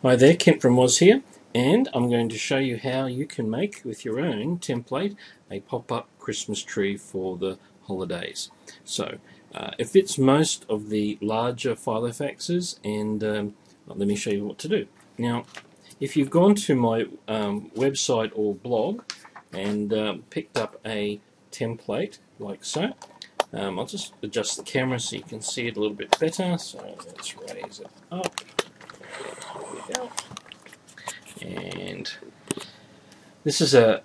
Hi there, Kent from Woz here, and I'm going to show you how you can make with your own template a pop-up Christmas tree for the holidays. So it fits most of the larger Filofaxes, and let me show you what to do. Now, if you've gone to my website or blog and picked up a template like so, I'll just adjust the camera so you can see it a little bit better. So let's raise it up. There we go. And this is a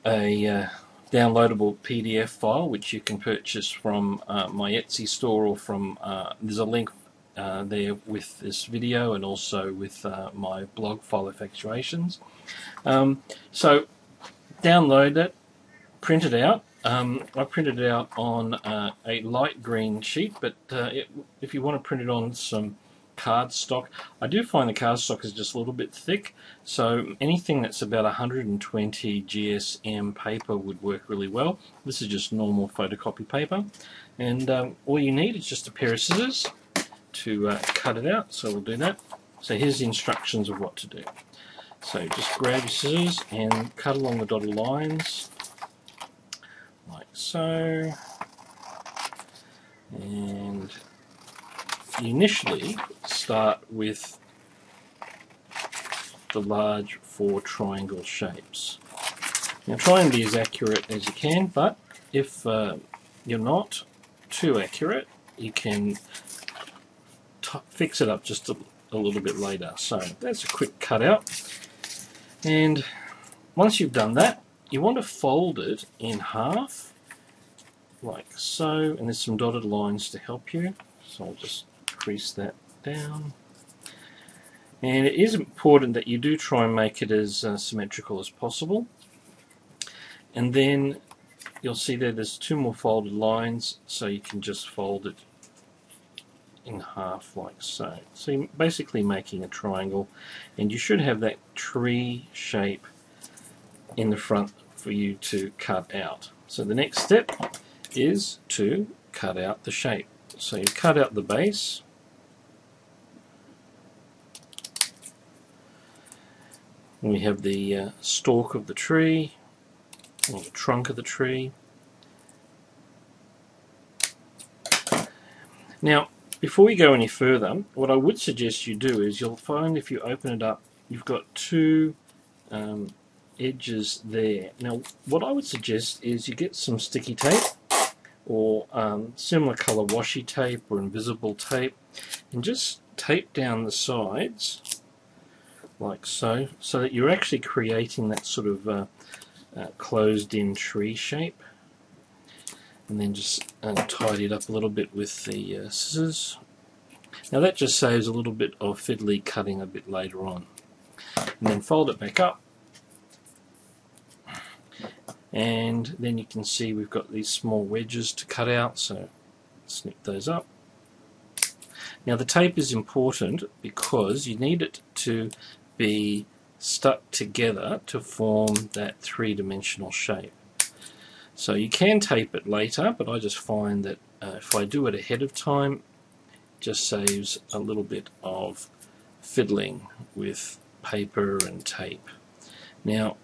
downloadable PDF file which you can purchase from my Etsy store, or from there's a link there with this video and also with my blog Filofacturations. So download it, print it out. I printed it out on a light green sheet, but if you want to print it on some cardstock, I do find the cardstock is just a little bit thick, so anything that's about 120 GSM paper would work really well. This is just normal photocopy paper, and all you need is just a pair of scissors to cut it out, so we'll do that. So here's the instructions of what to do. So just grab your scissors and cut along the dotted lines like so, and you initially start with the large 4 triangle shapes. Now try and be as accurate as you can, but if you're not too accurate, you can fix it up just a little bit later. So that's a quick cut out, and once you've done that, you want to fold it in half like so, and there's some dotted lines to help you, so I'll just crease that down. And it is important that you do try and make it as symmetrical as possible. And then you'll see that there's 2 more folded lines, so you can just fold it in half like so. So you're basically making a triangle, and you should have that tree shape in the front for you to cut out. So the next step is to cut out the shape. So you cut out the base, and we have the stalk of the tree, or the trunk of the tree. Now, before we go any further, what I would suggest you do is, you'll find if you open it up, you've got 2 edges there. Now, what I would suggest is you get some sticky tape, or similar colour washi tape or invisible tape, and just tape down the sides like so, so that you're actually creating that sort of closed-in tree shape. And then just tidy it up a little bit with the scissors. Now that just saves a little bit of fiddly cutting a bit later on. And then fold it back up, and then you can see we've got these small wedges to cut out, so snip those up. Now the tape is important because you need it to be stuck together to form that 3-dimensional shape. So you can tape it later, but I just find that if I do it ahead of time, it just saves a little bit of fiddling with paper and tape. Now,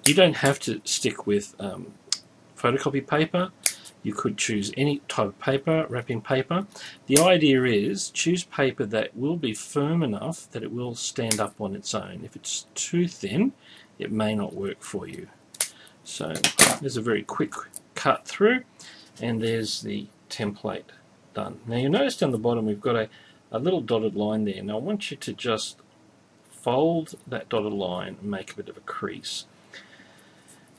you don't have to stick with photocopy paper. You could choose any type of paper, wrapping paper. The idea is choose paper that will be firm enough that it will stand up on its own. If it's too thin, it may not work for you. So there's a very quick cut through, and there's the template done. Now you'll notice down the bottom we've got a little dotted line there. Now I want you to just fold that dotted line and make a bit of a crease.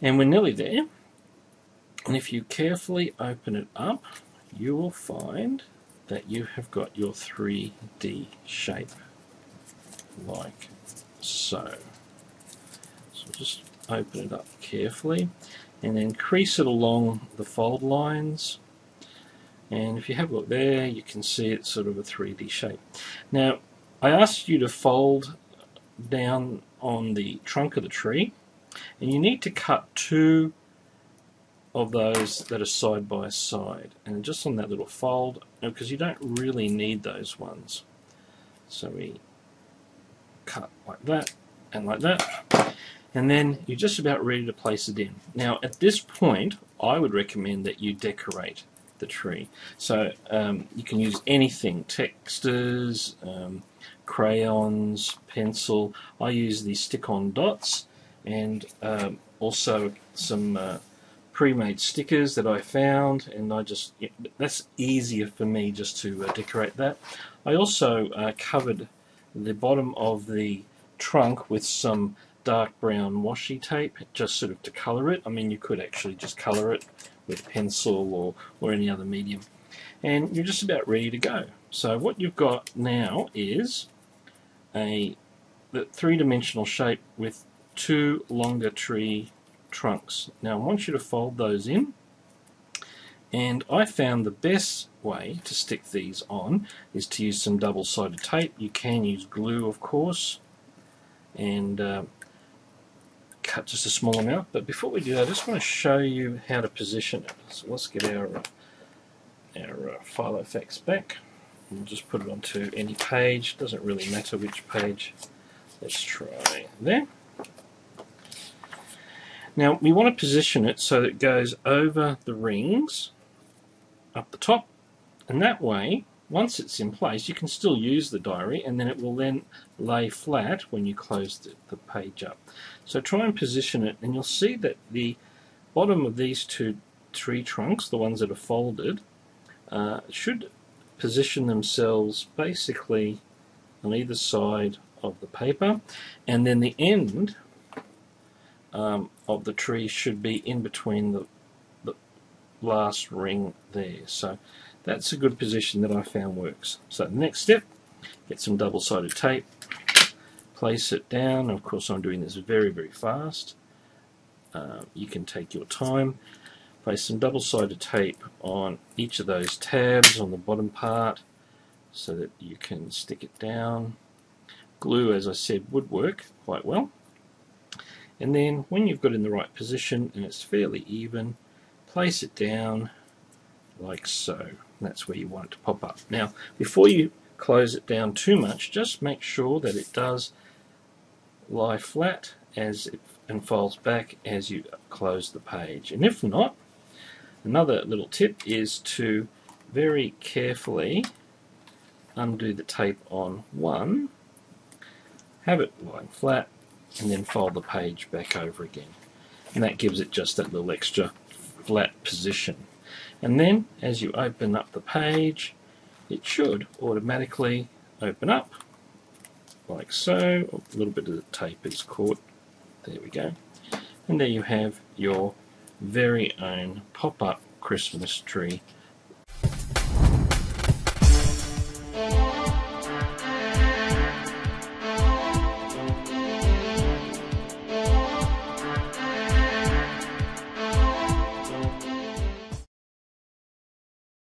And we're nearly there. And if you carefully open it up, you will find that you have got your 3D shape, like so. So just open it up carefully, and then crease it along the fold lines. And if you have a look there, you can see it's sort of a 3D shape. Now, I asked you to fold down on the trunk of the tree, and you need to cut 2 of those that are side by side, and just on that little fold, because you don't really need those ones. So we cut like that and like that, and then you're just about ready to place it in. Now at this point I would recommend that you decorate the tree. So you can use anything, textures, crayons, pencil. I use these stick-on dots, and also some pre-made stickers that I found, and that's easier for me just to decorate that. I also covered the bottom of the trunk with some dark brown washi tape, just sort of to colour it. I mean, you could actually just colour it with pencil or any other medium, and you're just about ready to go. So what you've got now is the three-dimensional shape with two longer tree trunks. Now I want you to fold those in, and I found the best way to stick these on is to use some double-sided tape. You can use glue, of course, and cut just a small amount. But before we do that, I just want to show you how to position it. So let's get our Filofax back. We'll just put it onto any page. Doesn't really matter which page. Let's try there. Now we want to position it so that it goes over the rings up the top, and that way once it's in place you can still use the diary, and then it will then lay flat when you close the page up. So try and position it, and you'll see that the bottom of these two tree trunks, the ones that are folded, should position themselves basically on either side of the paper, and then the end of the tree should be in between the last ring there. So that's a good position that I found works. So the next step, get some double-sided tape, place it down. Of course I'm doing this very, very fast. You can take your time. Place some double-sided tape on each of those tabs on the bottom part so that you can stick it down. Glue, as I said, would work quite well. And then when you've got it in the right position and it's fairly even, place it down like so. That's where you want it to pop up. Now before you close it down too much, just make sure that it does lie flat as it folds back as you close the page. And if not, another little tip is to very carefully undo the tape on one, have it lying flat, and then fold the page back over again. And that gives it just that little extra flat position. And then as you open up the page, it should automatically open up like so. A little bit of the tape is caught. There we go. And there you have your very own pop-up Christmas tree